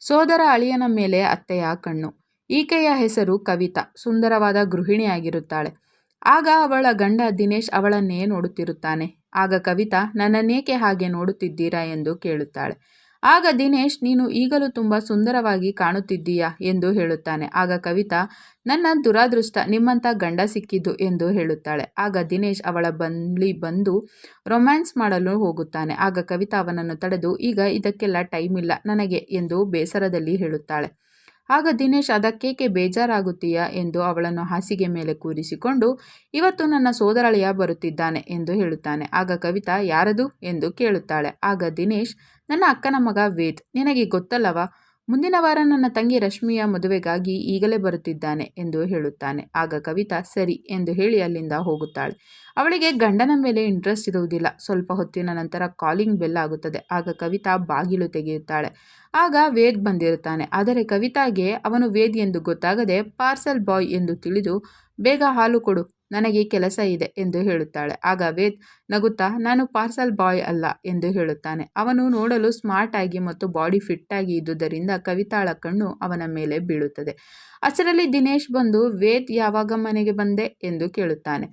ಸೋದರ ಅಳಿಯನ ಮೇಲೆ ಅತ್ತೆಯ ಕಣ್ಣು. ಈಕೆಯ ಹೆಸರು ಕವಿತಾ. ಸುಂದರವಾದ ಗೃಹಿಣಿಯಾಗಿರುತ್ತಾಳೆ. ಆಗ ಅವಳ ಗಂಡ ದಿನೇಶ್ ಅವಳನ್ನೇ ನೋಡುತ್ತಿರುತ್ತಾನೆ. ಆಗ ಕವಿತಾ, ನನ್ನನ್ನೇಕೆ ಹಾಗೆ ನೋಡುತ್ತಿದ್ದೀರಾ ಎಂದು ಕೇಳುತ್ತಾಳೆ. ಆಗ ದಿನೇಶ್, ನೀನು ಈಗಲೂ ತುಂಬ ಸುಂದರವಾಗಿ ಕಾಣುತ್ತಿದ್ದೀಯಾ ಎಂದು ಹೇಳುತ್ತಾನೆ. ಆಗ ಕವಿತಾ, ನನ್ನ ದುರಾದೃಷ್ಟ ನಿಮ್ಮಂಥ ಗಂಡ ಸಿಕ್ಕಿದ್ದು ಎಂದು ಹೇಳುತ್ತಾಳೆ. ಆಗ ದಿನೇಶ್ ಅವಳ ಬಳಿ ಬಂದು ರೊಮ್ಯಾನ್ಸ್ ಮಾಡಲು ಹೋಗುತ್ತಾನೆ. ಆಗ ಕವಿತಾ ಅವನನ್ನು ತಡೆದು, ಈಗ ಇದಕ್ಕೆಲ್ಲ ಟೈಮ್ ಇಲ್ಲ ನನಗೆ ಎಂದು ಬೇಸರದಲ್ಲಿ ಹೇಳುತ್ತಾಳೆ. ಆಗ ದಿನೇಶ್, ಅದಕ್ಕೇಕೆ ಬೇಜಾರಾಗುತ್ತೀಯಾ ಎಂದು ಅವಳನ್ನು ಹಾಸಿಗೆ ಮೇಲೆ ಕೂರಿಸಿಕೊಂಡು, ಇವತ್ತು ನನ್ನ ಸೋದರಳಿಯ ಬರುತ್ತಿದ್ದಾನೆ ಎಂದು ಹೇಳುತ್ತಾನೆ. ಆಗ ಕವಿತಾ, ಯಾರದು ಎಂದು ಕೇಳುತ್ತಾಳೆ. ಆಗ ದಿನೇಶ್, ನನ್ನ ಅಕ್ಕನ ಮಗ ವೇದ್. ನಿನಗೆ ಗೊತ್ತಲ್ಲವಾ, ಮುಂದಿನ ವಾರ ನನ್ನ ತಂಗಿ ರಶ್ಮಿಯ ಮದುವೆಗಾಗಿ ಈಗಲೇ ಬರುತ್ತಿದ್ದಾನೆ ಎಂದು ಹೇಳುತ್ತಾನೆ. ಆಗ ಕವಿತಾ ಸರಿ ಎಂದು ಹೇಳಿ ಅಲ್ಲಿಂದ ಹೋಗುತ್ತಾಳೆ. ಅವಳಿಗೆ ಗಂಡನ ಮೇಲೆ ಇಂಟ್ರೆಸ್ಟ್ ಇರುವುದಿಲ್ಲ. ಸ್ವಲ್ಪ ಹೊತ್ತಿನ ನಂತರ ಕಾಲಿಂಗ್ ಬೆಲ್ ಆಗುತ್ತದೆ. ಆಗ ಕವಿತಾ ಬಾಗಿಲು ತೆಗೆಯುತ್ತಾಳೆ. ಆಗ ವೇದ್ ಬಂದಿರುತ್ತಾನೆ. ಆದರೆ ಕವಿತಾಗೆ ಅವನು ವೇದ್ ಎಂದು ಗೊತ್ತಾಗದೆ ಪಾರ್ಸಲ್ ಬಾಯ್ ಎಂದು ತಿಳಿದು, ಬೇಗ ಹಾಲು ಕೊಡು, ನನಗೆ ಕೆಲಸ ಇದೆ ಎಂದು ಹೇಳುತ್ತಾಳೆ. ಆಗ ವೇದ್ ನಗುತ್ತಾ, ನಾನು ಪಾರ್ಸಲ್ ಬಾಯ್ ಅಲ್ಲ ಎಂದು ಹೇಳುತ್ತಾನೆ. ಅವನು ನೋಡಲು ಸ್ಮಾರ್ಟ್ ಆಗಿ ಮತ್ತು ಬಾಡಿ ಫಿಟ್ ಆಗಿ ಇದ್ದುದರಿಂದ ಕವಿತಾಳ ಕಣ್ಣು ಅವನ ಮೇಲೆ ಬೀಳುತ್ತದೆ. ಅಷ್ಟರಲ್ಲಿ ದಿನೇಶ್ ಬಂದು, ವೇದ್ ಯಾವಾಗ ಮನೆಗೆ ಬಂದೆ ಎಂದು ಕೇಳುತ್ತಾನೆ.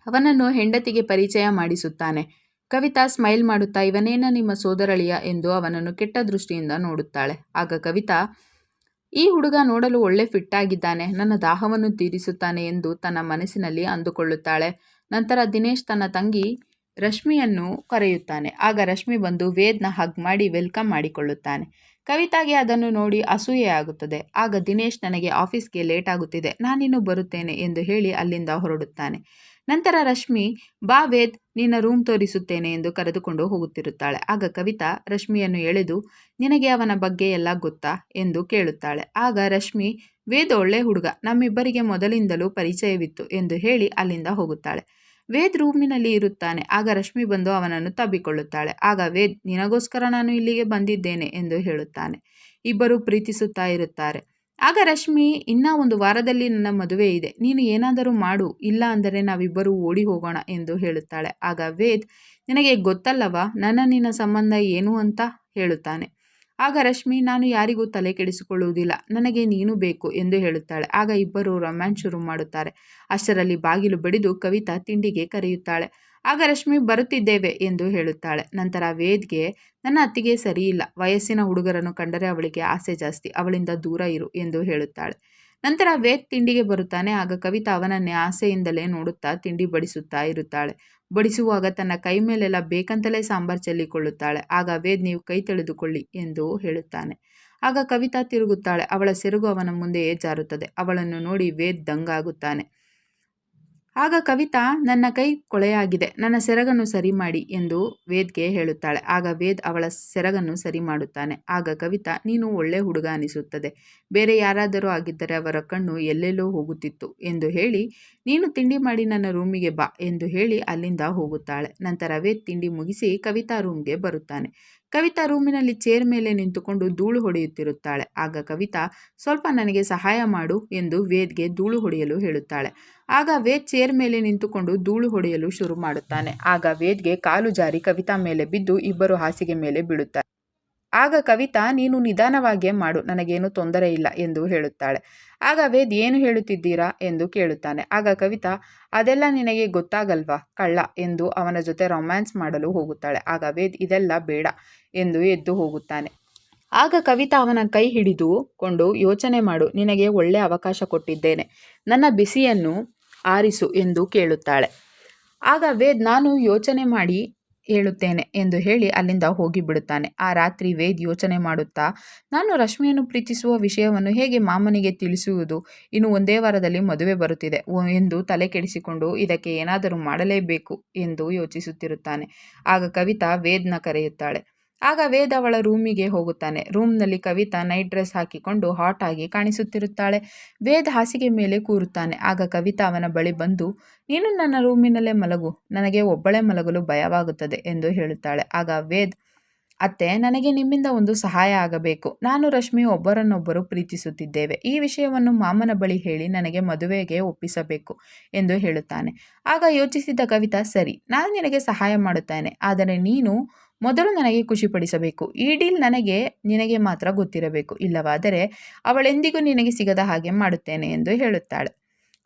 ಅವನನ್ನು ಹೆಂಡತಿಗೆ ಪರಿಚಯ ಮಾಡಿಸುತ್ತಾನೆ. ಕವಿತಾ ಸ್ಮೈಲ್ ಮಾಡುತ್ತಾ, ಇವನೇನ ನಿಮ್ಮ ಸೋದರಳಿಯ ಎಂದು ಅವನನ್ನು ಕೆಟ್ಟ ದೃಷ್ಟಿಯಿಂದ ನೋಡುತ್ತಾಳೆ. ಆಗ ಕವಿತಾ, ಈ ಹುಡುಗ ನೋಡಲು ಒಳ್ಳೆ ಫಿಟ್ ಆಗಿದ್ದಾನೆ, ನನ್ನ ದಾಹವನ್ನು ತೀರಿಸುತ್ತಾನೆ ಎಂದು ತನ್ನ ಮನಸ್ಸಿನಲ್ಲಿ ಅಂದುಕೊಳ್ಳುತ್ತಾಳೆ. ನಂತರ ದಿನೇಶ್ ತನ್ನ ತಂಗಿ ರಶ್ಮಿಯನ್ನು ಕರೆಯುತ್ತಾನೆ. ಆಗ ರಶ್ಮಿ ಬಂದು ವೇದ್ನ ಹಗ್ ಮಾಡಿ ವೆಲ್ಕಮ್ ಮಾಡಿಕೊಳ್ಳುತ್ತಾನೆ. ಕವಿತಾಗೆ ಅದನ್ನು ನೋಡಿ ಅಸೂಯೆ ಆಗುತ್ತದೆ. ಆಗ ದಿನೇಶ್, ನನಗೆ ಆಫೀಸ್ಗೆ ಲೇಟ್ ಆಗುತ್ತಿದೆ, ನಾನಿನ್ನು ಬರುತ್ತೇನೆ ಎಂದು ಹೇಳಿ ಅಲ್ಲಿಂದ ಹೊರಡುತ್ತಾನೆ. ನಂತರ ರಶ್ಮಿ, ಬಾ ವೇದ್, ನಿನ್ನ ರೂಮ್ ತೋರಿಸುತ್ತೇನೆ ಎಂದು ಕರೆದುಕೊಂಡು ಹೋಗುತ್ತಿರುತ್ತಾಳೆ. ಆಗ ಕವಿತಾ ರಶ್ಮಿಯನ್ನು ಎಳೆದು, ನಿನಗೆ ಅವನ ಬಗ್ಗೆ ಎಲ್ಲ ಗೊತ್ತಾ ಎಂದು ಕೇಳುತ್ತಾಳೆ. ಆಗ ರಶ್ಮಿ, ವೇದ್ ಒಳ್ಳೆ ಹುಡುಗ, ನಮ್ಮಿಬ್ಬರಿಗೆ ಮೊದಲಿಂದಲೂ ಪರಿಚಯವಿತ್ತು ಎಂದು ಹೇಳಿ ಅಲ್ಲಿಂದ ಹೋಗುತ್ತಾಳೆ. ವೇದ್ ರೂಮಿನಲ್ಲಿ ಇರುತ್ತಾನೆ. ಆಗ ರಶ್ಮಿ ಬಂದು ಅವನನ್ನು ತಬ್ಬಿಕೊಳ್ಳುತ್ತಾಳೆ. ಆಗ ವೇದ್, ನಿನಗೋಸ್ಕರ ನಾನು ಇಲ್ಲಿಗೆ ಬಂದಿದ್ದೇನೆ ಎಂದು ಹೇಳುತ್ತಾನೆ. ಇಬ್ಬರು ಪ್ರೀತಿಸುತ್ತಾ ಇರುತ್ತಾರೆ. ಆಗ ರಶ್ಮಿ, ಇನ್ನ ಒಂದು ವಾರದಲ್ಲಿ ನನ್ನ ಮದುವೆ ಇದೆ, ನೀನು ಏನಾದರೂ ಮಾಡು, ಇಲ್ಲ ಅಂದರೆ ನಾವಿಬ್ಬರೂ ಓಡಿ ಹೋಗೋಣ ಎಂದು ಹೇಳುತ್ತಾಳೆ. ಆಗ ವೇದ್, ನಿನಗೆ ಗೊತ್ತಲ್ಲವಾ ನಿನ್ನ ಸಂಬಂಧ ಏನು ಅಂತ ಹೇಳುತ್ತಾನೆ. ಆಗ ರಶ್ಮಿ, ನಾನು ಯಾರಿಗೂ ತಲೆ ಕೆಡಿಸಿಕೊಳ್ಳುವುದಿಲ್ಲ, ನನಗೆ ನೀನು ಬೇಕು ಎಂದು ಹೇಳುತ್ತಾಳೆ. ಆಗ ಇಬ್ಬರು ರೊಮ್ಯಾನ್ಸ್ ಶುರು ಮಾಡುತ್ತಾರೆ. ಅಷ್ಟರಲ್ಲಿ ಬಾಗಿಲು ಬಡಿದು ಕವಿತಾ ತಿಂಡಿಗೆ ಕರೆಯುತ್ತಾಳೆ. ಆಗ ರಶ್ಮಿ, ಬರುತ್ತಿದ್ದೇವೆ ಎಂದು ಹೇಳುತ್ತಾಳೆ. ನಂತರ ವೇದ್ಗೆ, ನನ್ನ ಅತ್ತಿಗೆ ಸರಿಯಿಲ್ಲ, ವಯಸ್ಸಿನ ಹುಡುಗರನ್ನು ಕಂಡರೆ ಅವಳಿಗೆ ಆಸೆ ಜಾಸ್ತಿ, ಅವಳಿಂದ ದೂರ ಇರು ಎಂದು ಹೇಳುತ್ತಾಳೆ. ನಂತರ ವೇದ್ ತಿಂಡಿಗೆ ಬರುತ್ತಾನೆ. ಆಗ ಕವಿತಾ ಅವನನ್ನೇ ಆಸೆಯಿಂದಲೇ ನೋಡುತ್ತಾ ತಿಂಡಿ ಬಡಿಸುತ್ತಾ ಇರುತ್ತಾಳೆ. ಬಡಿಸುವಾಗ ತನ್ನ ಕೈ ಮೇಲೆಲ್ಲ ಬೇಕಂತಲೇ ಸಾಂಬಾರ್ ಚೆಲ್ಲಿಕೊಳ್ಳುತ್ತಾಳೆ. ಆಗ ವೇದ್, ನೀವು ಕೈ ತೊಳೆದುಕೊಳ್ಳಿ ಎಂದು ಹೇಳುತ್ತಾನೆ. ಆಗ ಕವಿತಾ ತಿರುಗುತ್ತಾಳೆ. ಅವಳ ಸೆರಗು ಅವನ ಮುಂದೆಯೇ ಜಾರುತ್ತದೆ. ಅವಳನ್ನು ನೋಡಿ ವೇದ್ ದಂಗಾಗುತ್ತಾನೆ. ಆಗ ಕವಿತಾ, ನನ್ನ ಕೈ ಕೊಳೆಯಾಗಿದೆ, ನನ್ನ ಸೆರಗನ್ನು ಸರಿ ಮಾಡಿ ಎಂದು ವೇದ್ಗೆ ಹೇಳುತ್ತಾಳೆ. ಆಗ ವೇದ್ ಅವಳ ಸೆರಗನ್ನು ಸರಿ ಮಾಡುತ್ತಾನೆ. ಆಗ ಕವಿತಾ, ನೀನು ಒಳ್ಳೆ ಹುಡುಗ ಅನಿಸುತ್ತದೆ, ಬೇರೆ ಯಾರಾದರೂ ಆಗಿದ್ದರೆ ಅವರ ಕಣ್ಣು ಎಲ್ಲೆಲ್ಲೋ ಹೋಗುತ್ತಿತ್ತು ಎಂದು ಹೇಳಿ, ನೀನು ತಿಂಡಿ ಮಾಡಿ ನನ್ನ ರೂಮಿಗೆ ಬಾ ಎಂದು ಹೇಳಿ ಅಲ್ಲಿಂದ ಹೋಗುತ್ತಾಳೆ. ನಂತರ ವೇದ್ ತಿಂಡಿ ಮುಗಿಸಿ ಕವಿತಾ ರೂಮ್ಗೆ ಬರುತ್ತಾನೆ. ಕವಿತಾ ರೂಮಿನಲ್ಲಿ ಚೇರ್ ಮೇಲೆ ನಿಂತುಕೊಂಡು ಧೂಳು ಹೊಡೆಯುತ್ತಿರುತ್ತಾಳೆ. ಆಗ ಕವಿತಾ, ಸ್ವಲ್ಪ ನನಗೆ ಸಹಾಯ ಮಾಡು ಎಂದು ವೇದ್ಗೆ ಧೂಳು ಹೊಡೆಯಲು ಹೇಳುತ್ತಾಳೆ. ಆಗ ವೇದ್ ಚೇರ್ ಮೇಲೆ ನಿಂತುಕೊಂಡು ಧೂಳು ಹೊಡೆಯಲು ಶುರು ಮಾಡುತ್ತಾನೆ. ಆಗ ವೇದ್ಗೆ ಕಾಲು ಜಾರಿ ಕವಿತಾ ಮೇಲೆ ಬಿದ್ದು ಇಬ್ಬರು ಹಾಸಿಗೆ ಮೇಲೆ ಬೀಳುತ್ತಾರೆ. ಆಗ ಕವಿತಾ, ನೀನು ನಿಧಾನವಾಗಿ ಮಾಡು, ನನಗೇನು ತೊಂದರೆ ಇಲ್ಲ ಎಂದು ಹೇಳುತ್ತಾಳೆ. ಆಗ ವೇದ್, ಏನು ಹೇಳುತ್ತಿದ್ದೀರಾ ಎಂದು ಕೇಳುತ್ತಾನೆ. ಆಗ ಕವಿತಾ, ಅದೆಲ್ಲ ನಿನಗೆ ಗೊತ್ತಾಗಲ್ವಾ ಕಳ್ಳ ಎಂದು ಅವನ ಜೊತೆ ರೊಮ್ಯಾನ್ಸ್ ಮಾಡಲು ಹೋಗುತ್ತಾಳೆ. ಆಗ ವೇದ್, ಇದೆಲ್ಲ ಬೇಡ ಎಂದು ಎದ್ದು ಹೋಗುತ್ತಾನೆ. ಆಗ ಕವಿತಾ ಅವನ ಕೈ ಹಿಡಿದುಕೊಂಡು, ಯೋಚನೆ ಮಾಡು, ನಿನಗೆ ಒಳ್ಳೆ ಅವಕಾಶ ಕೊಟ್ಟಿದ್ದೇನೆ, ನನ್ನ ಬಿಸಿಯನ್ನು ಆರಿಸು ಎಂದು ಕೇಳುತ್ತಾಳೆ. ಆಗ ವೇದ್, ನಾನು ಯೋಚನೆ ಮಾಡಿ ಹೇಳುತ್ತೇನೆ ಎಂದು ಹೇಳಿ ಅಲ್ಲಿಂದ ಹೋಗಿಬಿಡುತ್ತಾನೆ. ಆ ರಾತ್ರಿ ವೇದ್ ಯೋಚನೆ ಮಾಡುತ್ತಾ, ನಾನು ರಶ್ಮಿಯನ್ನು ಪ್ರೀತಿಸುವ ವಿಷಯವನ್ನು ಹೇಗೆ ಮಾಮನಿಗೆ ತಿಳಿಸುವುದು, ಇನ್ನು ಒಂದೇ ವಾರದಲ್ಲಿ ಮದುವೆ ಬರುತ್ತಿದೆ ಎಂದು ತಲೆ ಕೆಡಿಸಿಕೊಂಡು ಇದಕ್ಕೆ ಏನಾದರೂ ಮಾಡಲೇಬೇಕು ಎಂದು ಯೋಚಿಸುತ್ತಿರುತ್ತಾನೆ. ಆಗ ಕವಿತಾ ವೇದ್ನ ಕರೆಯುತ್ತಾಳೆ. ಆಗ ವೇದ್ ಅವಳ ರೂಮಿಗೆ ಹೋಗುತ್ತಾನೆ. ರೂಮ್ನಲ್ಲಿ ಕವಿತಾ ನೈಟ್ ಡ್ರೆಸ್ ಹಾಕಿಕೊಂಡು ಹಾಟ್ ಆಗಿ ಕಾಣಿಸುತ್ತಿರುತ್ತಾಳೆ. ವೇದ್ ಹಾಸಿಗೆ ಮೇಲೆ ಕೂರುತ್ತಾನೆ. ಆಗ ಕವಿತಾ ಅವನ ಬಳಿ ಬಂದು, ನೀನು ನನ್ನ ರೂಮಿನಲ್ಲೇ ಮಲಗು, ನನಗೆ ಒಬ್ಬಳೇ ಮಲಗಲು ಭಯವಾಗುತ್ತದೆ ಎಂದು ಹೇಳುತ್ತಾಳೆ. ಆಗ ವೇದ್, ಅತ್ತೆ, ನನಗೆ ನಿಮ್ಮಿಂದ ಒಂದು ಸಹಾಯ ಆಗಬೇಕು, ನಾನು ರಶ್ಮಿ ಒಬ್ಬರನ್ನೊಬ್ಬರು ಪ್ರೀತಿಸುತ್ತಿದ್ದೇವೆ, ಈ ವಿಷಯವನ್ನು ಮಾಮನ ಬಳಿ ಹೇಳಿ ನನಗೆ ಮದುವೆಗೆ ಒಪ್ಪಿಸಬೇಕು ಎಂದು ಹೇಳುತ್ತಾನೆ. ಆಗ ಯೋಚಿಸಿದ ಕವಿತಾ, ಸರಿ, ನಾನು ನಿನಗೆ ಸಹಾಯ ಮಾಡುತ್ತೇನೆ, ಆದರೆ ನೀನು ಮೊದಲು ನನಗೆ ಖುಷಿಪಡಿಸಬೇಕು. ಈ ಡೀಲ್ ನಿನಗೆ ಮಾತ್ರ ಗೊತ್ತಿರಬೇಕು. ಇಲ್ಲವಾದರೆ ಅವಳೆಂದಿಗೂ ನಿನಗೆ ಸಿಗದ ಹಾಗೆ ಮಾಡುತ್ತೇನೆ ಎಂದು ಹೇಳುತ್ತಾಳೆ.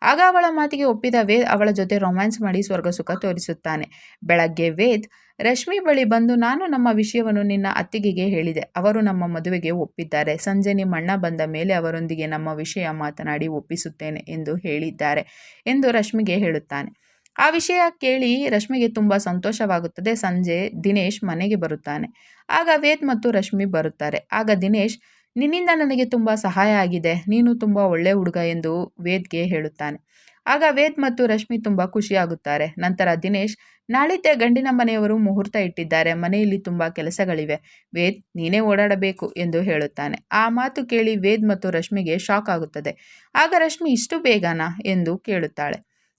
ಆಗ ಅವಳ ಮಾತಿಗೆ ಒಪ್ಪಿದ ವೇದ್ ಅವಳ ಜೊತೆ ರೊಮ್ಯಾನ್ಸ್ ಮಾಡಿ ಸ್ವರ್ಗ ಸುಖ ತೋರಿಸುತ್ತಾನೆ. ಬೆಳಗ್ಗೆ ವೇದ್ ರಶ್ಮಿ ಬಳಿ ಬಂದು, ನಾನು ನಮ್ಮ ವಿಷಯವನ್ನು ನಿನ್ನ ಅತ್ತಿಗೆಗೆ ಹೇಳಿದೆ. ಅವರು ನಮ್ಮ ಮದುವೆಗೆ ಒಪ್ಪಿದ್ದಾರೆ. ಸಂಜೆ ನಿಮ್ಮ ಅಣ್ಣ ಬಂದ ಮೇಲೆ ಅವರೊಂದಿಗೆ ನಮ್ಮ ವಿಷಯ ಮಾತನಾಡಿ ಒಪ್ಪಿಸುತ್ತೇನೆ ಎಂದು ಹೇಳಿದ್ದಾರೆ ಎಂದು ರಶ್ಮಿಗೆ ಹೇಳುತ್ತಾನೆ. ಆ ವಿಷಯ ಕೇಳಿ ರಶ್ಮಿಗೆ ತುಂಬ ಸಂತೋಷವಾಗುತ್ತದೆ. ಸಂಜೆ ದಿನೇಶ್ ಮನೆಗೆ ಬರುತ್ತಾನೆ. ಆಗ ವೇದ್ ಮತ್ತು ರಶ್ಮಿ ಬರುತ್ತಾರೆ. ಆಗ ದಿನೇಶ್, ನಿನ್ನಿಂದ ನನಗೆ ತುಂಬ ಸಹಾಯ ಆಗಿದೆ. ನೀನು ತುಂಬ ಒಳ್ಳೆ ಹುಡುಗ ಎಂದು ವೇದ್ಗೆ ಹೇಳುತ್ತಾನೆ. ಆಗ ವೇದ್ ಮತ್ತು ರಶ್ಮಿ ತುಂಬ ಖುಷಿಯಾಗುತ್ತಾರೆ. ನಂತರ ದಿನೇಶ್, ನಾಳಿದ್ದೆ ಗಂಡಿನ ಮನೆಯವರು ಮುಹೂರ್ತ ಇಟ್ಟಿದ್ದಾರೆ. ಮನೆಯಲ್ಲಿ ತುಂಬ ಕೆಲಸಗಳಿವೆ. ವೇದ್, ನೀನೇ ಓಡಾಡಬೇಕು ಎಂದು ಹೇಳುತ್ತಾನೆ. ಆ ಮಾತು ಕೇಳಿ ವೇದ್ ಮತ್ತು ರಶ್ಮಿಗೆ ಶಾಕ್ ಆಗುತ್ತದೆ. ಆಗ ರಶ್ಮಿ, ಇಷ್ಟು ಬೇಗನಾ ಎಂದು ಕೇಳುತ್ತಾಳೆ.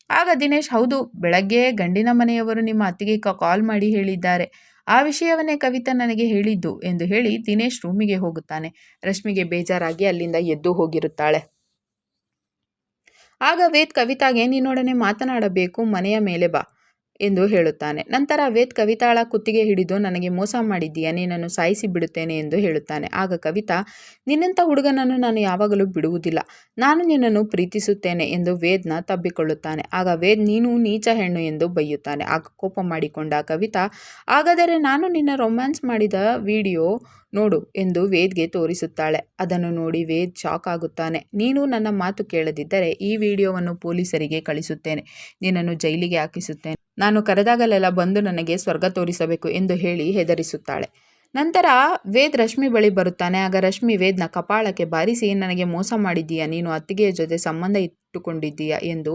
ಆಗ ದಿನೇಶ್, ಹೌದು, ಬೆಳಗ್ಗೆ ಗಂಡಿನ ಮನೆಯವರು ನಿಮ್ಮ ಅತ್ತಿಗೆ ಕಾಲ್ ಮಾಡಿ ಹೇಳಿದ್ದಾರೆ. ಆ ವಿಷಯವನ್ನೇ ಕವಿತಾ ನನಗೆ ಹೇಳಿದ್ದು ಎಂದು ಹೇಳಿ ದಿನೇಶ್ ರೂಮಿಗೆ ಹೋಗುತ್ತಾನೆ. ರಶ್ಮಿಗೆ ಬೇಜಾರಾಗಿ ಅಲ್ಲಿಂದ ಎದ್ದು ಹೋಗಿರುತ್ತಾಳೆ. ಆಗ ವೇದ್ ಕವಿತಾಗೆ, ನಿನ್ನೊಡನೆ ಮಾತನಾಡಬೇಕು, ಮನೆಯ ಮೇಲೆ ಬಾ ಎಂದು ಹೇಳುತ್ತಾನೆ. ನಂತರ ವೇದ್ ಕವಿತಾಳ ಕುತ್ತಿಗೆ ಹಿಡಿದು, ನನಗೆ ಮೋಸ ಮಾಡಿದ್ದೀಯಾ, ನೀನನ್ನು ಸಾಯಿಸಿ ಬಿಡುತ್ತೇನೆ ಎಂದು ಹೇಳುತ್ತಾನೆ. ಆಗ ಕವಿತಾ, ನಿನ್ನಂಥ ಹುಡುಗನನ್ನು ನಾನು ಯಾವಾಗಲೂ ಬಿಡುವುದಿಲ್ಲ. ನಾನು ನಿನ್ನನ್ನು ಪ್ರೀತಿಸುತ್ತೇನೆ ಎಂದು ವೇದ್ನ ತಬ್ಬಿಕೊಳ್ಳುತ್ತಾನೆ. ಆಗ ವೇದ್, ನೀನು ನೀಚ ಹೆಣ್ಣು ಎಂದು ಬೈಯುತ್ತಾನೆ. ಆಗ ಕೋಪ ಮಾಡಿಕೊಂಡ ಕವಿತಾ, ಹಾಗಾದರೆ ನಾನು ನಿನ್ನ ರೊಮ್ಯಾನ್ಸ್ ಮಾಡಿದ ವಿಡಿಯೋ ನೋಡು ಎಂದು ವೇದ್ಗೆ ತೋರಿಸುತ್ತಾಳೆ. ಅದನ್ನು ನೋಡಿ ವೇದ್ ಶಾಕ್ ಆಗುತ್ತಾನೆ. ನೀನು ನನ್ನ ಮಾತು ಕೇಳದಿದ್ದರೆ ಈ ವಿಡಿಯೋವನ್ನು ಪೊಲೀಸರಿಗೆ ಕಳಿಸುತ್ತೇನೆ, ನಿನ್ನನ್ನು ಜೈಲಿಗೆ ಹಾಕಿಸುತ್ತೇನೆ. ನಾನು ಕರೆದಾಗಲೆಲ್ಲ ಬಂದು ನನಗೆ ಸ್ವರ್ಗ ತೋರಿಸಬೇಕು ಎಂದು ಹೇಳಿ ಹೆದರಿಸುತ್ತಾಳೆ. ನಂತರ ವೇದ್ ರಶ್ಮಿ ಬಳಿ ಬರುತ್ತಾನೆ. ಆಗ ರಶ್ಮಿ ವೇದ್ನ ಕಪಾಳಕ್ಕೆ ಬಾರಿಸಿ, ನನಗೆ ಮೋಸ ಮಾಡಿದ್ದೀಯಾ, ನೀನು ಅತ್ತಿಗೆಯ ಜೊತೆ ಸಂಬಂಧ ಇಟ್ಟುಕೊಂಡಿದ್ದೀಯಾ ಎಂದು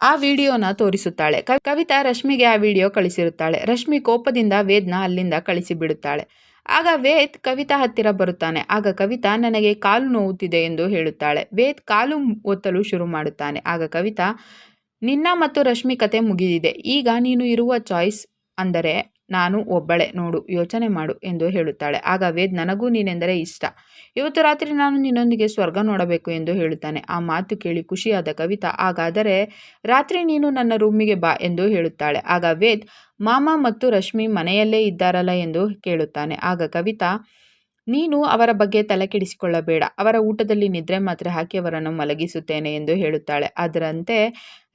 ಆ ವಿಡಿಯೋನ ತೋರಿಸುತ್ತಾಳೆ. ಕವಿತಾ ರಶ್ಮಿಗೆ ಆ ವಿಡಿಯೋ ಕಳಿಸಿರುತ್ತಾಳೆ. ರಶ್ಮಿ ಕೋಪದಿಂದ ವೇದ್ನ ಅಲ್ಲಿಂದ ಕಳಿಸಿಬಿಡುತ್ತಾಳೆ. ಆಗ ವೇದ್ ಕವಿತಾ ಹತ್ತಿರ ಬರುತ್ತಾನೆ. ಆಗ ಕವಿತಾ, ನನಗೆ ಕಾಲು ನೋವುತ್ತಿದೆ ಎಂದು ಹೇಳುತ್ತಾಳೆ. ವೇದ್ ಕಾಲು ಒತ್ತಲು ಶುರು ಮಾಡುತ್ತಾನೆ. ಆಗ ಕವಿತಾ, ನಿನ್ನ ಮತ್ತು ರಶ್ಮಿ ಕತೆ ಮುಗಿದಿದೆ. ಈಗ ನೀನು ಇರುವ ಚಾಯ್ಸ್ ಅಂದರೆ ನಾನು ಒಬ್ಬಳೆ, ನೋಡು, ಯೋಚನೆ ಮಾಡು ಎಂದು ಹೇಳುತ್ತಾಳೆ. ಆಗ ವೇದ್, ನನಗೂ ನೀನೆಂದರೆ ಇಷ್ಟ. ಇವತ್ತು ರಾತ್ರಿ ನಾನು ನಿನ್ನೊಂದಿಗೆ ಸ್ವರ್ಗ ನೋಡಬೇಕು ಎಂದು ಹೇಳುತ್ತಾನೆ. ಆ ಮಾತು ಕೇಳಿ ಖುಷಿಯಾದ ಕವಿತಾ, ಹಾಗಾದರೆ ರಾತ್ರಿ ನೀನು ನನ್ನ ರೂಮಿಗೆ ಬಾ ಎಂದು ಹೇಳುತ್ತಾಳೆ. ಆಗ ವೇದ್, ಮಾಮ ಮತ್ತು ರಶ್ಮಿ ಮನೆಯಲ್ಲೇ ಇದ್ದಾರಲ್ಲ ಎಂದು ಕೇಳುತ್ತಾನೆ. ಆಗ ಕವಿತಾ, ನೀನು ಅವರ ಬಗ್ಗೆ ತಲೆ ಕೆಡಿಸಿಕೊಳ್ಳಬೇಡ, ಅವರ ಊಟದಲ್ಲಿ ನಿದ್ರೆ ಮಾತ್ರೆ ಹಾಕಿ ಅವರನ್ನು ಮಲಗಿಸುತ್ತೇನೆ ಎಂದು ಹೇಳುತ್ತಾಳೆ. ಅದರಂತೆ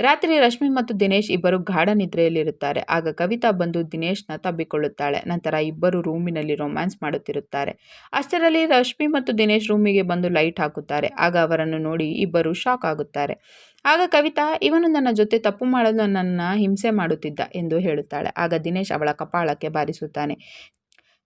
ರಾತ್ರಿ ರಶ್ಮಿ ಮತ್ತು ದಿನೇಶ್ ಇಬ್ಬರು ಗಾಢ ನಿದ್ರೆಯಲ್ಲಿರುತ್ತಾರೆ. ಆಗ ಕವಿತಾ ಬಂದು ದಿನೇಶ್ನ ತಬ್ಬಿಕೊಳ್ಳುತ್ತಾಳೆ. ನಂತರ ಇಬ್ಬರು ರೂಮಿನಲ್ಲಿ ರೊಮ್ಯಾನ್ಸ್ ಮಾಡುತ್ತಿರುತ್ತಾರೆ. ಅಷ್ಟರಲ್ಲಿ ರಶ್ಮಿ ಮತ್ತು ದಿನೇಶ್ ರೂಮಿಗೆ ಬಂದು ಲೈಟ್ ಹಾಕುತ್ತಾರೆ. ಆಗ ಅವರನ್ನು ನೋಡಿ ಇಬ್ಬರು ಶಾಕ್ ಆಗುತ್ತಾರೆ. ಆಗ ಕವಿತಾ, ಇವನು ನನ್ನ ಜೊತೆ ತಪ್ಪು ಮಾಡಲು ನನ್ನ ಹಿಂಸೆ ಮಾಡುತ್ತಿದ್ದ ಎಂದು ಹೇಳುತ್ತಾಳೆ. ಆಗ ದಿನೇಶ್ ಅವಳ ಕಪಾಳಕ್ಕೆ ಬಾರಿಸುತ್ತಾನೆ.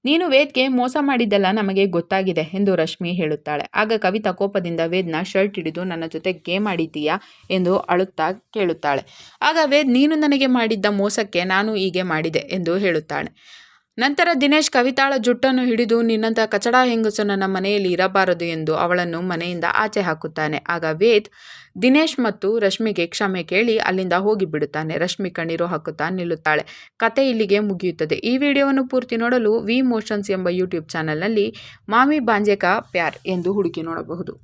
ನೀನು ವೇದ್ಗೆ ಮೋಸ ಮಾಡಿದ್ದೆಲ್ಲ ನಮಗೆ ಗೊತ್ತಾಗಿದೆ ಎಂದು ರಶ್ಮಿ ಹೇಳುತ್ತಾಳೆ. ಆಗ ಕವಿತಾ ಕೋಪದಿಂದ ವೇದ್ನ ಶರ್ಟ್ ಹಿಡಿದು, ನನ್ನ ಜೊತೆ ಗೇಮ್ ಆಡಿದ್ದೀಯಾ ಎಂದು ಅಳುತ್ತಾ ಕೇಳುತ್ತಾಳೆ. ಆಗ ವೇದ್, ನೀನು ನನಗೆ ಮಾಡಿದ್ದ ಮೋಸಕ್ಕೆ ನಾನು ಹೀಗೆ ಮಾಡಿದೆ ಎಂದು ಹೇಳುತ್ತಾಳೆ. ನಂತರ ದಿನೇಶ್ ಕವಿತಾಳ ಜುಟ್ಟನ್ನು ಹಿಡಿದು, ನಿನ್ನಂಥ ಕಚಡ ಹೆಂಗಸು ನನ್ನ ಮನೆಯಲ್ಲಿ ಇರಬಾರದು ಎಂದು ಅವಳನ್ನು ಮನೆಯಿಂದ ಆಚೆ ಹಾಕುತ್ತಾನೆ. ಆಗ ವೇದ್ ದಿನೇಶ್ ಮತ್ತು ರಶ್ಮಿಗೆ ಕ್ಷಮೆ ಕೇಳಿ ಅಲ್ಲಿಂದ ಹೋಗಿಬಿಡುತ್ತಾನೆ. ರಶ್ಮಿ ಕಣ್ಣೀರು ಹಾಕುತ್ತಾ ನಿಲ್ಲುತ್ತಾಳೆ. ಕತೆ ಇಲ್ಲಿಗೆ ಮುಗಿಯುತ್ತದೆ. ಈ ವಿಡಿಯೋವನ್ನು ಪೂರ್ತಿ ನೋಡಲು ವಿ ಮೋಷನ್ಸ್ ಎಂಬ ಯೂಟ್ಯೂಬ್ ಚಾನಲ್ನಲ್ಲಿ ಮಾಮಿ ಬಾಂಜೆ ಕಾ ಪ್ಯಾರ್ ಎಂದು ಹುಡುಕಿ ನೋಡಬಹುದು.